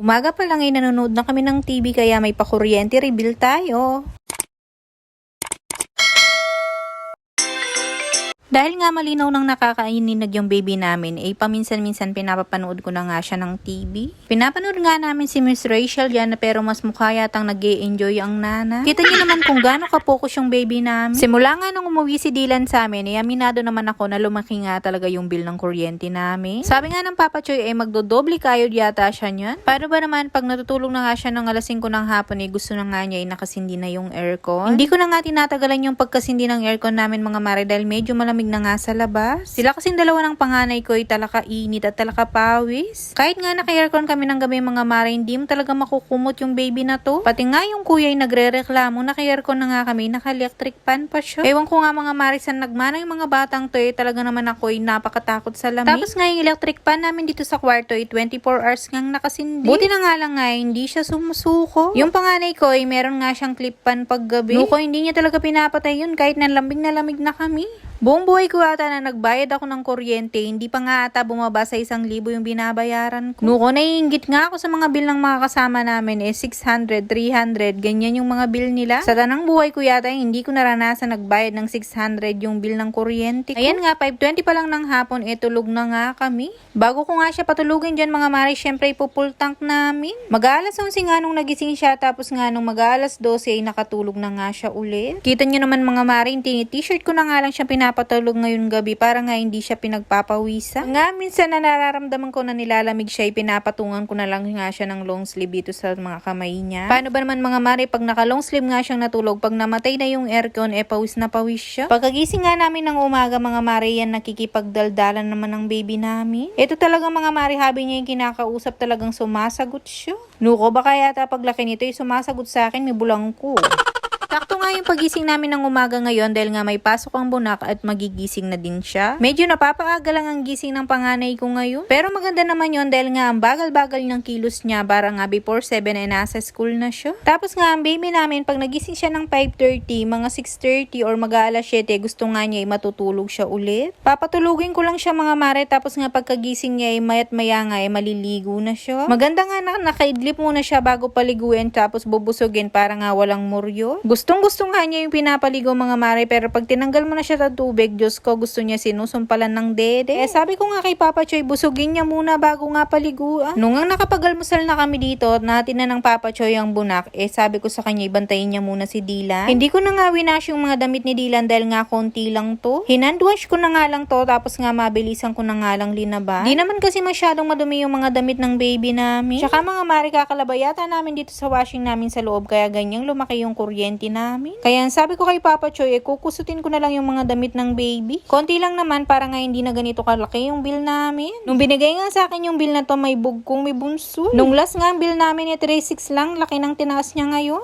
Umaga pa lang ay nanonood na kami ng TV kaya may pa-kuryente reveal tayo. Dahil nga malinaw nang nakakaininag yung baby namin, paminsan-minsan pinapapanood ko na nga siya ng TV. Pinapanood nga namin si Miss Rachel yan, pero mas mukha yatang nag-e-enjoy ang nana. Kita niyo naman kung gaano ka-focus yung baby namin. Simula nga nung umuwi si Dylan sa amin, aminado naman ako na lumaki nga talaga yung bill ng kuryente namin. Sabi nga ng Papa Choy, magdodoble kayod yata siya niyan. Paano ba naman pag natutulog na nga siya ng alas 5 ng hapon, gusto na nga niya nakasindi na yung aircon. Hindi ko na nga tinatagalan yung pagkasindi ng aircon namin mga mare dahil medyo malamig na nga sa labas. Sila kasing dalawa ng panganay ko talaka init at talaka pawis. Kahit nga naka-aircon kami ng gabi mga mare, hindi mo talaga makukumot yung baby na to. Pati nga yung kuya ay nagre-reklamo, naka-aircon na nga kami, naka-electric fan pa siya. Ewan ko nga mga mare, saan nagmana yung mga batang to talaga naman ako napakatakot sa lamig. Tapos nga yung electric fan namin dito sa kwarto 24 hours ngang nakasindi. Buti na nga lang hindi siya sumusuko. Yung panganay ko meron nga siyang clip fan paggabi. Nuko, hindi niya talaga pinapatay yun kahit na lamig na kami. Buong buhay ko ata na nagbayad ako ng kuryente, hindi pa nga ata bumaba sa 1,000 yung binabayaran ko. Nuko, naiinggit nga ako sa mga bill ng mga kasama namin 600, 300, ganyan yung mga bill nila. Sa tanang buhay ko yata hindi ko naranasan nagbayad ng 600 yung bill ng kuryente ko. Ayan nga, 5:20 pa lang ng hapon, tulog na nga kami. Bago ko nga siya patulugin dyan mga mare, syempre ipupull tank namin. Mag-aalas 11 nga nung nagising siya, tapos nga nung mag-aalas 12 nakatulog na nga siya ulit. Kita nyo naman mga mare, t-shirt ko na nga lang siya pinapatulog ngayon gabi para nga hindi siya pinagpapawisa. Nga minsan na nararamdaman ko na nilalamig siya, pinapatungan ko na lang nga siya ng long sleeve dito sa mga kamay niya. Paano ba naman mga mare, pag naka long sleeve nga siyang natulog, pag namatay na yung aircon, pawis na pawis siya. Pagkagising nga namin ng umaga mga mare, yan nakikipagdaldalan naman ng baby namin. Ito talaga mga mare, habi niya yung kinakausap, talagang sumasagot siya. Nuko, baka yata paglaki nito sumasagot sa akin, may bulangko. Sakto nga yung pagising namin ng umaga ngayon dahil nga may pasok ang bunak at magigising na din siya. Medyo napapaaga lang ang gising ng panganay ko ngayon. Pero maganda naman yon dahil nga ang bagal-bagal ng kilos niya, para nga before 7 nasa school na siya. Tapos nga ang baby namin, pag nagising siya ng 5:30, mga 6:30 or mag-aalas 7, gusto nga niya matutulog siya ulit. Papatulugin ko lang siya mga mare, tapos nga pagkagising niya mayat maya nga maliligo na siya. Maganda nga nakaidlip muna siya bago paliguin, tapos bubusugin para nga walang muryo. Gustong-gusto nga niya yung pinapaligo mga mare, pero pag tinanggal mo na siya sa tubig, Diyos ko, gusto niya sinusumpalan ng dede. Sabi ko nga kay Papa Choy, busugin niya muna bago nga paliguan. Nung nakapag-almusal na kami dito, natin na ng Papa Choy ang bunak, sabi ko sa kanya, ibantayin niya muna si Dylan. Hindi ko na nga winash yung mga damit ni Dylan dahil nga konti lang to. Hinandwash ko na nga lang to, tapos nga mabilisan ko na nga lang linaba. Di naman kasi masyadong madumi yung mga damit ng baby namin. Tsaka mga mare, kakalabayata namin dito sa washing namin sa loob, kaya ganyang lumaki yung kuryente namin. Kaya sabi ko kay Papa Choy, kukusutin ko na lang yung mga damit ng baby. Konti lang naman para nga hindi na ganito kalaki yung bill namin. Nung binigay nga sa akin yung bill na to, may bugkong, may bunso. Nung last nga ang bill namin 3.6 lang, laki ng tinaas niya ngayon.